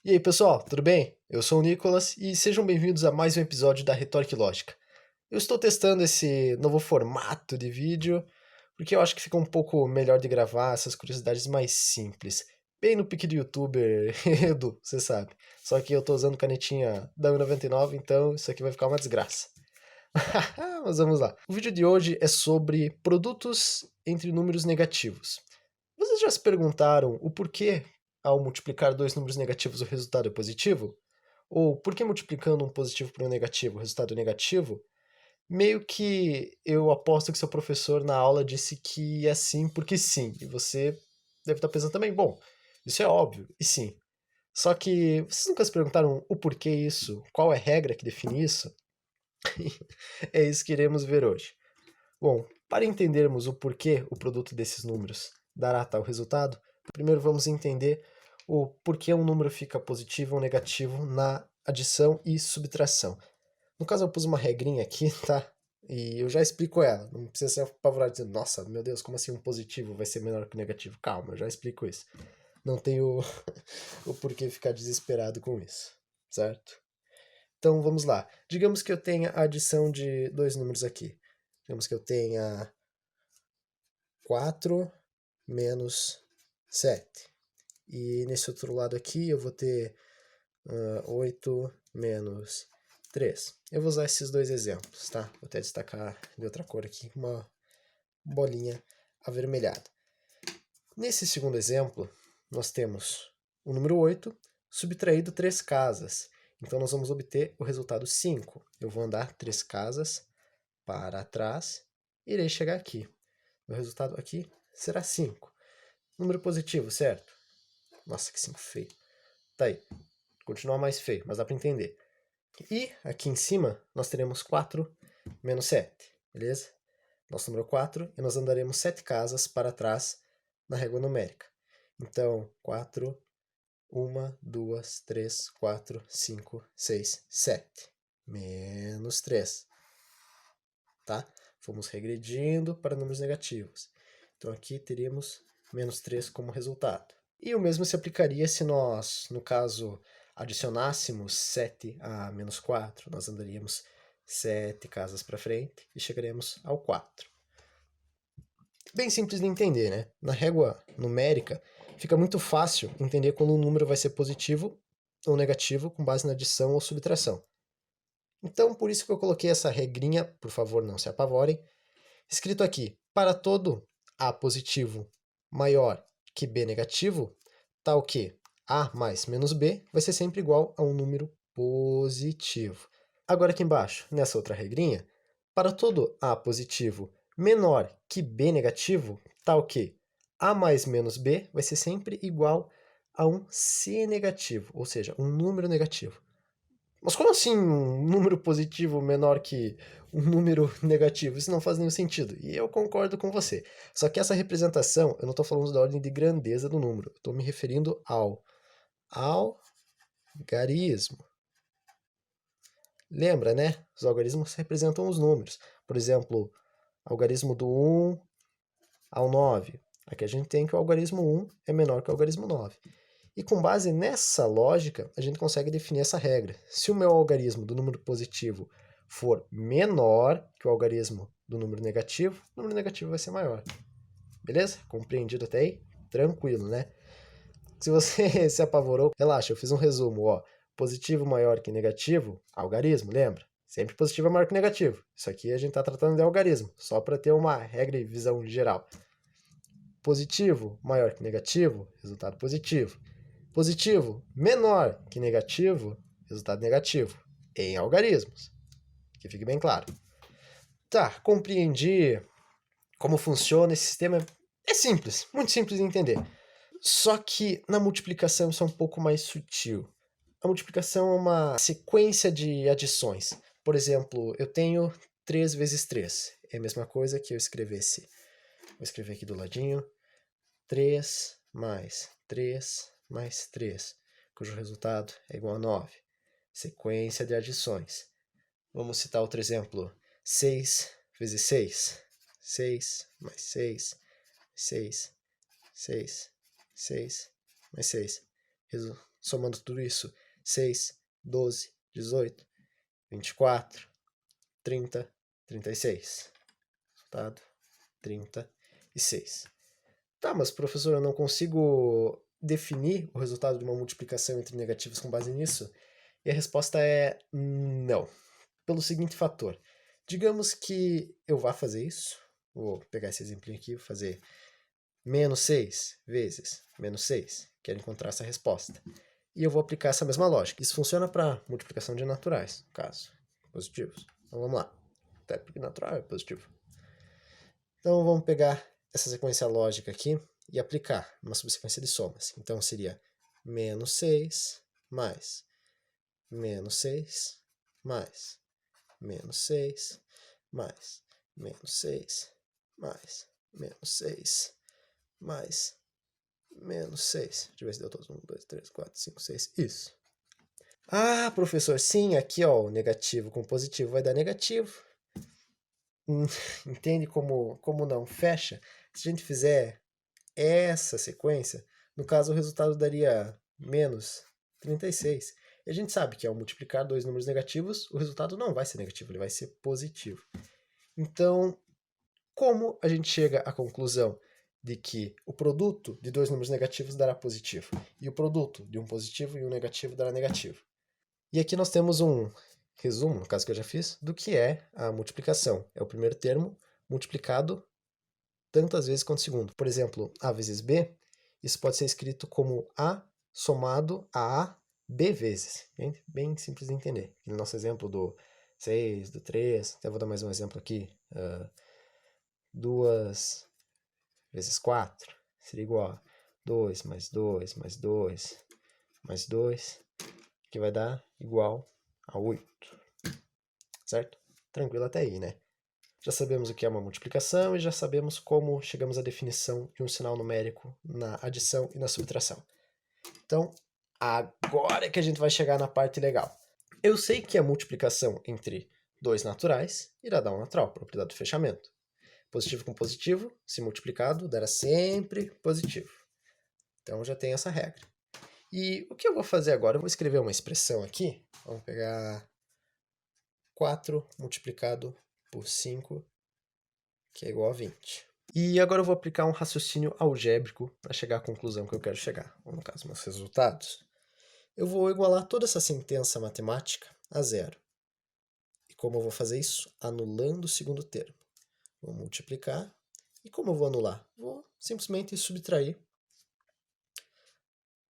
E aí, pessoal, tudo bem? Eu sou o Nicolas e sejam bem-vindos a mais um episódio da Retórica e Lógica. Eu estou testando esse novo formato de vídeo porque eu acho que fica um pouco melhor de gravar essas curiosidades mais simples. Bem no pique do youtuber Edu, você sabe. Só que eu tô usando canetinha da U99, então isso aqui vai ficar uma desgraça. Mas vamos lá. O vídeo de hoje é sobre produtos entre números negativos. Vocês já se perguntaram o porquê, ao multiplicar dois números negativos, o resultado é positivo? Ou por que multiplicando um positivo por um negativo, o resultado é negativo? Meio que eu aposto que seu professor na aula disse que é assim porque sim, e você deve estar pensando também, bom, isso é óbvio, e sim. Só que vocês nunca se perguntaram o porquê isso? Qual é a regra que define isso? É isso que iremos ver hoje. Bom, para entendermos o porquê o produto desses números dará tal resultado, primeiro vamos entender o porquê um número fica positivo ou negativo na adição e subtração. No caso, eu pus uma regrinha aqui, tá? E eu já explico ela. Não precisa se apavorar dizendo, nossa, meu Deus, como assim um positivo vai ser menor que o negativo? Calma, eu já explico isso. Não tenho o porquê ficar desesperado com isso, certo? Então vamos lá. Digamos que eu tenha a adição de dois números aqui. Digamos que eu tenha 4 menos 7. E nesse outro lado aqui eu vou ter 8 menos 3. Eu vou usar esses dois exemplos, tá? Vou até destacar de outra cor aqui, uma bolinha avermelhada. Nesse segundo exemplo, nós temos o número 8 subtraído 3 casas. Então nós vamos obter o resultado 5. Eu vou andar 3 casas para trás e irei chegar aqui. O resultado aqui será 5. Número positivo, certo? Nossa, que 5 feio. Tá aí. Continua mais feio, mas dá para entender. E aqui em cima nós teremos 4 menos 7, beleza? Nosso número 4 e nós andaremos 7 casas para trás na régua numérica. Então, 4, 1, 2, 3, 4, 5, 6, 7. Menos 3. Tá? Fomos regredindo para números negativos. Então aqui teríamos menos 3 como resultado. E o mesmo se aplicaria se nós, no caso, adicionássemos 7 a menos 4. Nós andaríamos 7 casas para frente e chegaremos ao 4. Bem simples de entender, né? Na régua numérica, fica muito fácil entender quando um número vai ser positivo ou negativo com base na adição ou subtração. Então, por isso que eu coloquei essa regrinha, por favor, não se apavorem, escrito aqui, para todo A positivo maior que B negativo, tal que A mais menos B vai ser sempre igual a um número positivo. Agora aqui embaixo, nessa outra regrinha, para todo A positivo menor que B negativo, tal que A mais menos B vai ser sempre igual a um C negativo, ou seja, um número negativo. Mas como assim um número positivo menor que um número negativo? Isso não faz nenhum sentido. E eu concordo com você. Só que essa representação, eu não estou falando da ordem de grandeza do número. Estou me referindo ao algarismo. Lembra, né? Os algarismos representam os números. Por exemplo, algarismo do 1 ao 9. Aqui a gente tem que o algarismo 1 é menor que o algarismo 9. E com base nessa lógica, a gente consegue definir essa regra. Se o meu algarismo do número positivo for menor que o algarismo do número negativo, o número negativo vai ser maior. Beleza? Compreendido até aí? Tranquilo, né? Se você se apavorou, relaxa, eu fiz um resumo. Ó. Positivo maior que negativo, algarismo, lembra? Sempre positivo é maior que negativo. Isso aqui a gente está tratando de algarismo, só para ter uma regra e visão geral. Positivo maior que negativo, resultado positivo. Positivo menor que negativo, resultado negativo, em algarismos. Que fique bem claro. Tá, compreendi como funciona esse sistema. É simples, muito simples de entender. Só que na multiplicação isso é um pouco mais sutil. A multiplicação é uma sequência de adições. Por exemplo, eu tenho 3 vezes 3. É a mesma coisa que eu escrevesse. Vou escrever aqui do ladinho. 3 mais 3, cujo resultado é igual a 9. Sequência de adições. Vamos citar outro exemplo. 6 vezes 6. 6 mais 6, 6, 6, 6 mais 6. somando tudo isso, 6, 12, 18, 24, 30, 36. Resultado, 36. Tá, mas professor, eu não consigo definir o resultado de uma multiplicação entre negativos com base nisso? E a resposta é não. Pelo seguinte fator. Digamos que eu vá fazer isso. Vou pegar esse exemplo aqui, vou fazer menos 6 vezes menos 6. Quero encontrar essa resposta. E eu vou aplicar essa mesma lógica. Isso funciona para multiplicação de naturais, no caso, positivos. Então vamos lá. Até porque natural é positivo. Então vamos pegar essa sequência lógica aqui e aplicar uma subsequência de somas. Então seria menos 6 mais menos 6 mais menos 6 mais menos 6 mais menos 6 mais menos 6. Deixa eu ver se deu todos. 1, 2, 3, 4, 5, 6. Isso. Ah, professor, sim, aqui ó, o negativo com positivo vai dar negativo. Entende como não fecha? Se a gente fizer essa sequência, no caso o resultado daria menos 36. E a gente sabe que ao multiplicar dois números negativos, o resultado não vai ser negativo, ele vai ser positivo. Então, como a gente chega à conclusão de que o produto de dois números negativos dará positivo, e o produto de um positivo e um negativo dará negativo? E aqui nós temos um resumo, no caso que eu já fiz, do que é a multiplicação. É o primeiro termo multiplicado tantas vezes quanto o segundo. Por exemplo, A vezes B, isso pode ser escrito como A somado a B vezes. Bem simples de entender. No nosso exemplo do 6, do 3, até vou dar mais um exemplo aqui. 2 vezes 4 seria igual a 2 mais 2 mais 2 mais 2, que vai dar igual a 8. Certo? Tranquilo até aí, né? Já sabemos o que é uma multiplicação e já sabemos como chegamos à definição de um sinal numérico na adição e na subtração. Então, agora é que a gente vai chegar na parte legal. Eu sei que a multiplicação entre dois naturais irá dar um natural, propriedade do fechamento. Positivo com positivo, se multiplicado, dará sempre positivo. Então já tem essa regra. E o que eu vou fazer agora? Eu vou escrever uma expressão aqui. Vamos pegar 4 multiplicado por 5, que é igual a 20. E agora eu vou aplicar um raciocínio algébrico para chegar à conclusão que eu quero chegar, ou no caso, meus resultados. Eu vou igualar toda essa sentença matemática a zero. E como eu vou fazer isso? Anulando o segundo termo. Vou multiplicar. E como eu vou anular? Vou simplesmente subtrair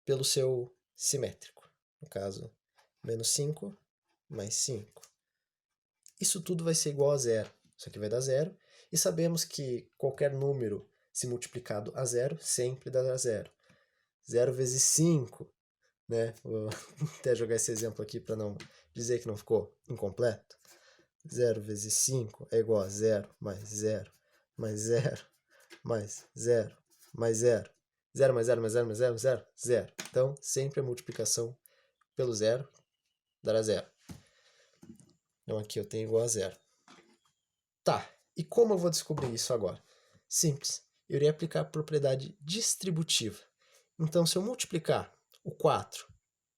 pelo seu simétrico. No caso, menos 5 mais 5. Isso tudo vai ser igual a zero. Isso aqui vai dar zero. E sabemos que qualquer número se multiplicado a zero sempre dará zero. 0 vezes 5, né? Vou até jogar esse exemplo aqui para não dizer que não ficou incompleto. 0 vezes 5 é igual a 0 mais 0 mais 0 mais 0 mais 0. 0 mais 0 mais 0 mais 0, 0, 0. Então, sempre a multiplicação pelo zero dará zero. Então, aqui eu tenho igual a zero. Tá, e como eu vou descobrir isso agora? Simples, eu irei aplicar a propriedade distributiva. Então, se eu multiplicar o 4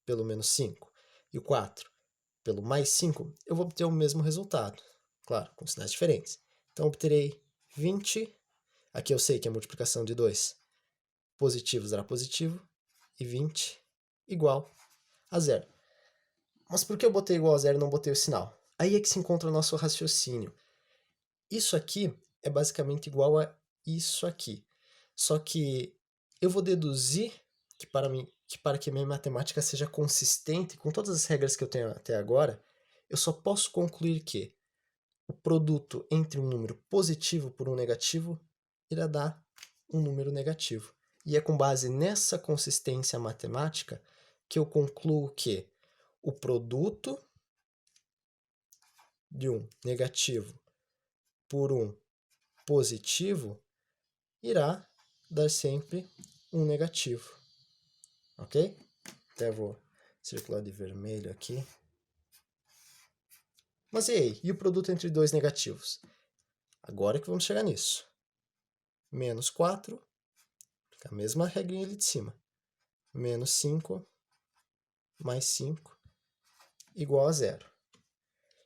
pelo menos 5 e o 4 pelo mais 5, eu vou obter o mesmo resultado. Claro, com sinais diferentes. Então, obterei 20. Aqui eu sei que a multiplicação de 2 positivos dará positivo. E 20 igual a zero. Mas por que eu botei igual a zero e não botei o sinal? Aí é que se encontra o nosso raciocínio. Isso aqui é basicamente igual a isso aqui. Só que eu vou deduzir que para que a minha matemática seja consistente com todas as regras que eu tenho até agora, eu só posso concluir que o produto entre um número positivo por um negativo irá dar um número negativo. E é com base nessa consistência matemática que eu concluo que o produto de um negativo por um positivo irá dar sempre um negativo. Ok? Até vou circular de vermelho aqui. Mas e aí? E o produto entre dois negativos? Agora que vamos chegar nisso. Menos 4, a mesma regrinha ali de cima. Menos 5 mais 5 igual a 0.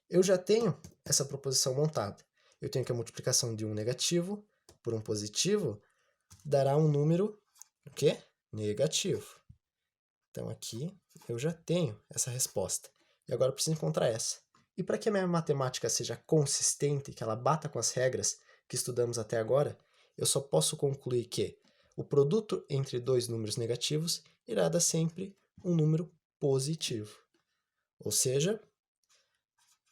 Eu já tenho essa proposição montada. Eu tenho que a multiplicação de um negativo por um positivo dará um número, o quê? Negativo. Então aqui eu já tenho essa resposta. E agora eu preciso encontrar essa. E para que a minha matemática seja consistente, que ela bata com as regras que estudamos até agora, eu só posso concluir que o produto entre dois números negativos irá dar sempre um número positivo. Ou seja,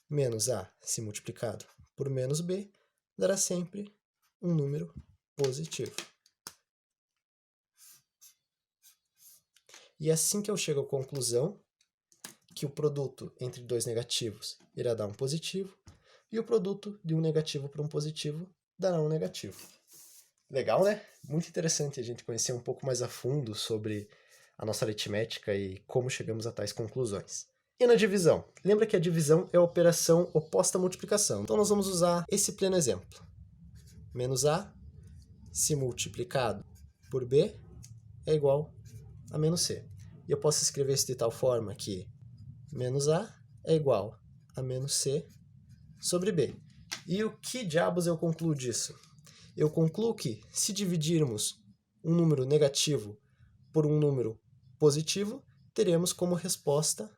menos A se multiplicado por menos B dará sempre um número positivo. E assim que eu chego à conclusão que o produto entre dois negativos irá dar um positivo e o produto de um negativo para um positivo dará um negativo. Legal, né? Muito interessante a gente conhecer um pouco mais a fundo sobre a nossa aritmética e como chegamos a tais conclusões. E na divisão? Lembra que a divisão é a operação oposta à multiplicação. Então nós vamos usar esse pleno exemplo. Menos A se multiplicado por B é igual a menos C. E eu posso escrever isso de tal forma que menos A é igual a menos C sobre B. E o que diabos eu concluo disso? Eu concluo que, se dividirmos um número negativo por um número positivo, teremos como resposta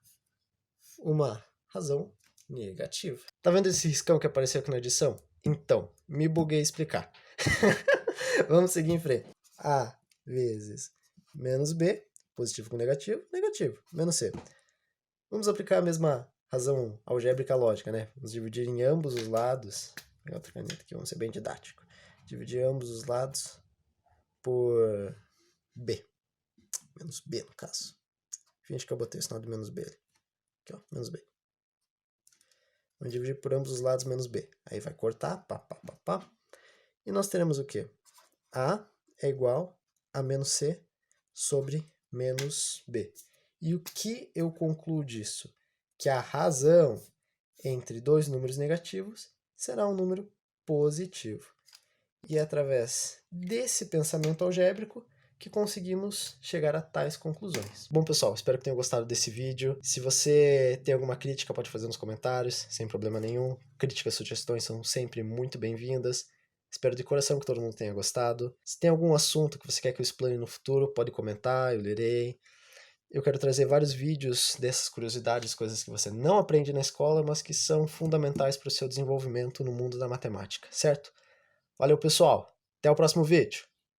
uma razão negativa. Tá vendo esse riscão que apareceu aqui na edição? Então, me buguei explicar. Vamos seguir em frente. A vezes menos B, positivo com negativo, negativo, menos C. Vamos aplicar a mesma razão algébrica lógica, né? Vamos dividir em ambos os lados. Vou pegar outra caneta aqui, vamos ser bem didático. Dividir ambos os lados por B. Menos B, no caso. Finge que eu botei o sinal de menos B ali. Aqui, ó, menos B. Vamos dividir por ambos os lados menos B. Aí vai cortar, pá, pá, pá, pá. E nós teremos o quê? A é igual a menos C sobre menos B. E o que eu concluo disso? Que a razão entre dois números negativos será um número positivo. E é através desse pensamento algébrico que conseguimos chegar a tais conclusões. Bom, pessoal, espero que tenham gostado desse vídeo. Se você tem alguma crítica, pode fazer nos comentários, sem problema nenhum. Críticas e sugestões são sempre muito bem-vindas. Espero de coração que todo mundo tenha gostado. Se tem algum assunto que você quer que eu explane no futuro, pode comentar, eu lerei. Eu quero trazer vários vídeos dessas curiosidades, coisas que você não aprende na escola, mas que são fundamentais para o seu desenvolvimento no mundo da matemática, certo? Valeu, pessoal! Até o próximo vídeo!